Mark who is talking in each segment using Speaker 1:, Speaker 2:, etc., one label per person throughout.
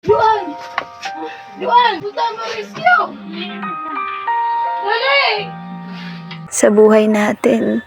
Speaker 1: Juan! Juan! Punta mo rescue! Dali!
Speaker 2: Sa buhay natin,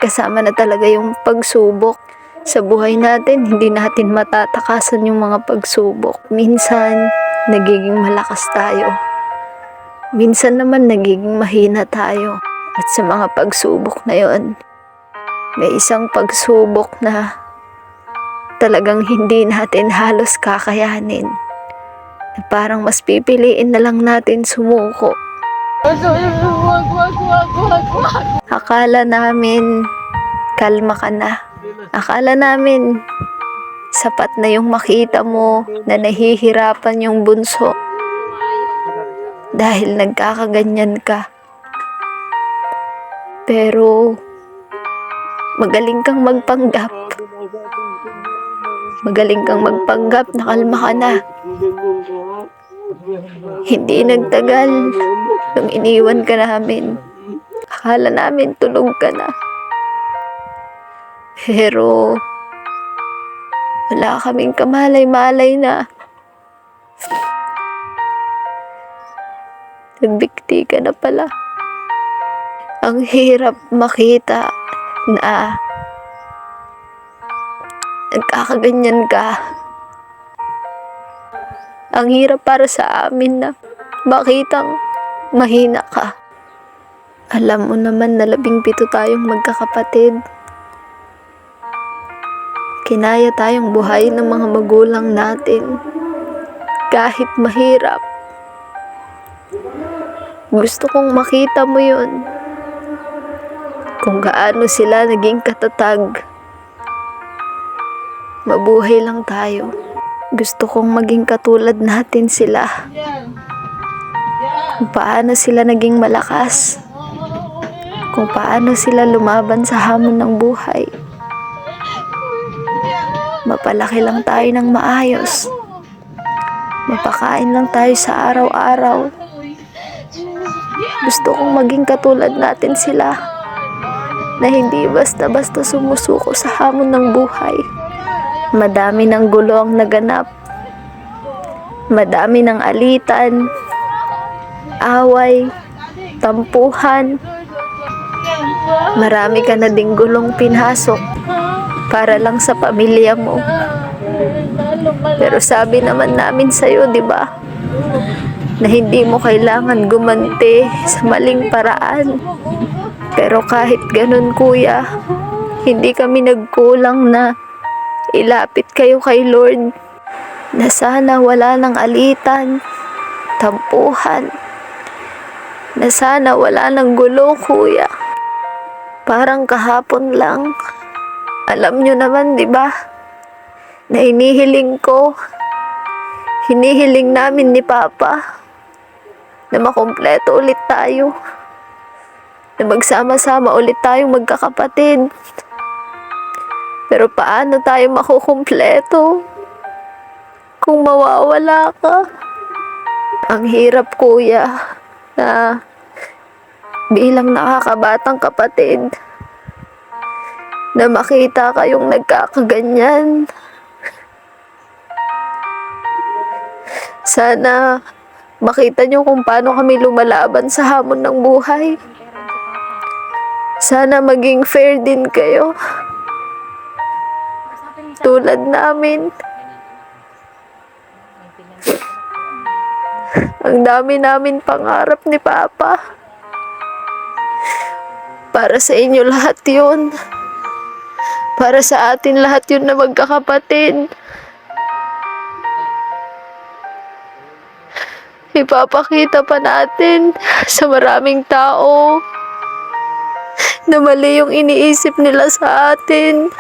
Speaker 2: kasama na talaga yung pagsubok. Sa buhay natin, hindi natin matatakasan yung mga pagsubok. Minsan, nagiging malakas tayo. Minsan naman, nagiging mahina tayo. At sa mga pagsubok na yon, may isang pagsubok na talagang hindi natin halos kakayanin. Na parang mas pipiliin na lang natin sumuko.
Speaker 1: Wag!
Speaker 2: Akala namin, kalma ka na. Akala namin, sapat na yung makita mo na nahihirapan yung bunso. Dahil nagkakaganyan ka. Pero, magaling kang magpanggap. Magaling kang magpanggap na kalma ka na. Hindi nagtagal nung iniwan ka namin. Akala namin tulog ka na. Pero, wala kaming kamalay-malay na. Nagbikti ka na pala. Ang hirap makita na nagkakaganyan ka. Ang hirap para sa amin na makitang mahina ka. Alam mo naman na 17 tayong magkakapatid. Kinaya tayong buhayin ng mga magulang natin. Kahit mahirap. Gusto kong makita mo yun. Kung gaano sila naging katatag. Mabuhay lang tayo. Gusto kong maging katulad natin sila. Kung paano sila naging malakas. Kung paano sila lumaban sa hamon ng buhay. Mapalaki lang tayo ng maayos. Mapakain lang tayo sa araw-araw. Gusto kong maging katulad natin sila. Na hindi basta-basta sumusuko sa hamon ng buhay. Madami ng gulo ang naganap. Madami ng alitan, away, tampuhan. Marami ka na ding gulong pinasok para lang sa pamilya mo. Pero sabi naman namin sa'yo, di ba? Na hindi mo kailangan gumanti sa maling paraan. Pero kahit ganun, kuya, hindi kami nagkulang na ilapit kayo kay Lord na sana wala ng alitan, tampuhan, na sana wala ng gulo, kuya. Parang kahapon lang, alam nyo naman, di ba? Na hinihiling namin ni Papa na makumpleto ulit tayo. Na magsama-sama ulit tayong magkakapatid. Pero paano tayo makukumpleto kung mawawala ka? Ang hirap, kuya, na bilang nakakabatang kapatid na makita kayong nagkakaganyan. Sana makita nyo kung paano kami lumalaban sa hamon ng buhay. Sana maging fair din kayo. Tulad namin. Ang dami namin pangarap ni Papa. Para sa inyo lahat yun. Para sa atin lahat yun na magkakapatid. Ipapakita pa natin sa maraming tao na mali yung iniisip nila sa atin.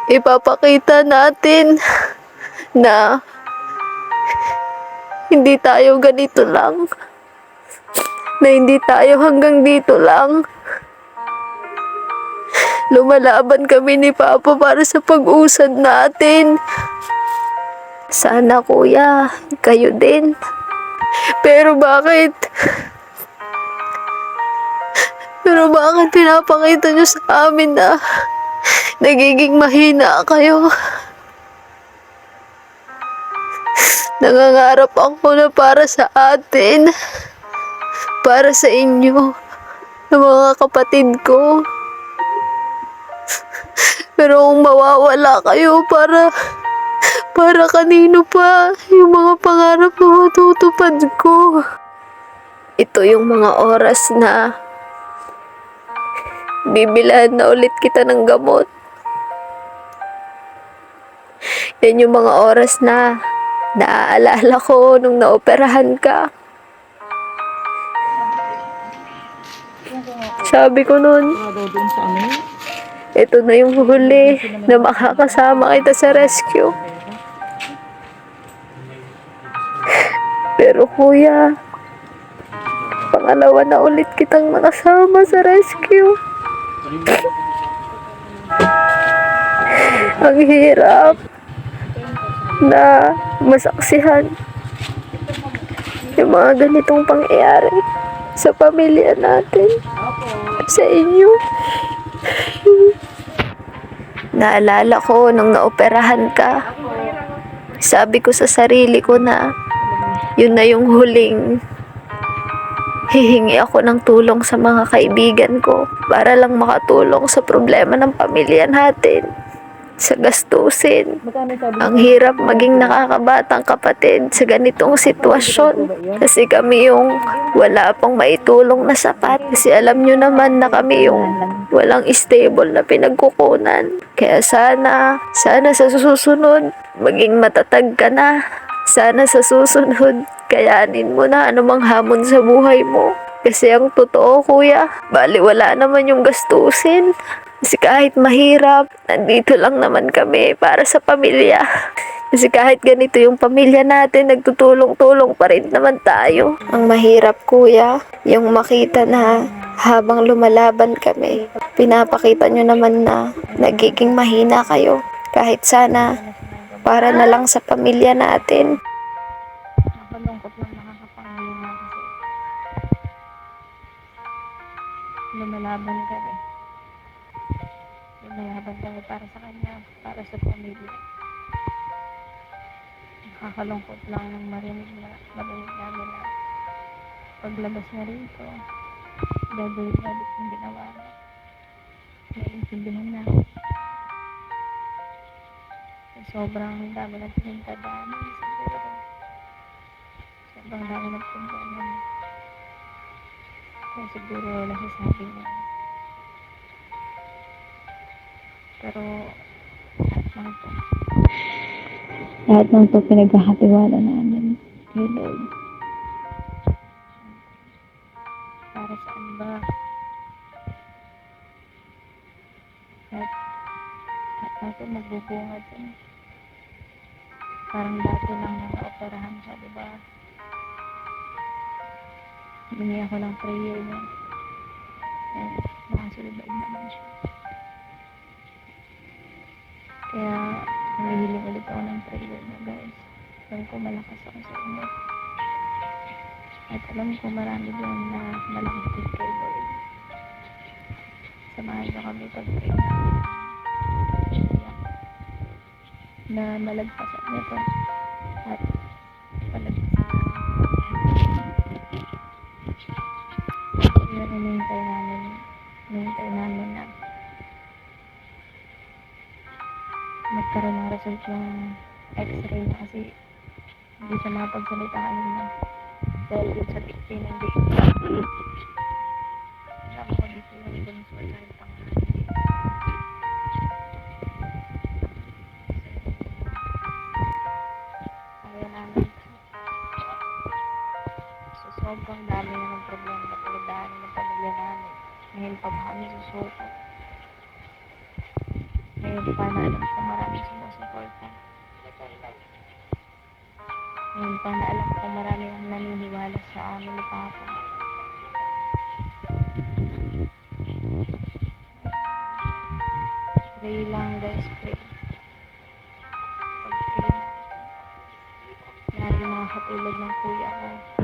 Speaker 2: Ipapakita natin na hindi tayo ganito lang. Na hindi tayo hanggang dito lang. Lumalaban kami ni Papa para sa pag-usad natin. Sana, kuya, kayo din. Pero bakit? Pero bakit pinapakita nyo sa amin na nagiging mahina kayo? Nangangarap ako na para sa atin, para sa inyo, ng mga kapatid ko. Pero kung mawawala kayo, para kanino pa yung mga pangarap na matutupad ko? Ito yung mga oras na bibilhan na ulit kita ng gamot. Yan yung mga oras na naaalala ko nung naoperahan ka. Sabi ko nun, ito na yung huli na makakasama kita sa rescue. Pero kuya, pangalawa na ulit kitang nakasama sa rescue. Ang hirap na masaksihan yung mga ganitong pangyayari sa pamilya natin, sa inyo. Naalala ko nung naoperahan ka, sabi ko sa sarili ko na yun na yung huling hihingi ako ng tulong sa mga kaibigan ko para lang makatulong sa problema ng pamilya natin, sa gastusin. Ang hirap maging nakakabatang kapatid sa ganitong sitwasyon kasi kami yung wala pang maitulong na sapat. Kasi alam nyo naman na kami yung walang stable na pinagkukunan. Kaya sana sa susunod maging matatag ka na. Sana sa susunod kayanin mo na anumang hamon sa buhay mo. Kasi ang totoo kuya, baliwala naman yung gastusin. Kasi kahit mahirap, nandito lang naman kami para sa pamilya. Kasi kahit ganito yung pamilya natin, nagtutulong-tulong pa rin naman tayo. Ang mahirap kuya, yung makita na habang lumalaban kami, pinapakita nyo naman na nagiging mahina kayo. Kahit sana, para na lang sa pamilya natin.
Speaker 3: Nakalungkot lang nakakapanghinga kasi lumalaban kami. Lumalaban kami para sa kanya, para sa pamilya. Nakakalungkot lang nang marinig namin na paglabas niya rito, gagawin yung ginawa niya. Naiintindihan na. Sobrang dami ng pinagdadaanan siguro. Sobrang dami ng pinagdadaanan. Kaya siguro nasasabi niya. Pero lahat ng to pinaghahatiwala namin kay Lord. Para saan ba? Lahat nato magbubungad yun. Parang dati lang na-operahan siya, diba? Humingi ako ng prayer niya. And nakasulubad naman siya. Kaya humihiling ulit ako ng prayer niya, guys. Alam ko malakas ako sa inyo. At alam ko marami din na malakas din kay Lord. Samahan niyo kami pag-pray na malagpasan niya to at palagpasan. Yun, hinihintay namin na magkaroon ng result yung x-ray niya kasi hindi siya makapagsalita kanina dahil yun sa tikpin ng dito. Alam ko dito yung bunso na yung pangalan. Kaya namin so sobrang dami na ng problema na pinagdaanan ng pamilya namin. Ngayon pa ba kami susuko? Ngayon pa na alam ko maraming sumusuporta. Ngayon pa na alam ko maraming ang naniniwala sa amin ni Papa. Pray lang guys, pray. Pag-pray na. Lagi mga katulad ng kuya ko.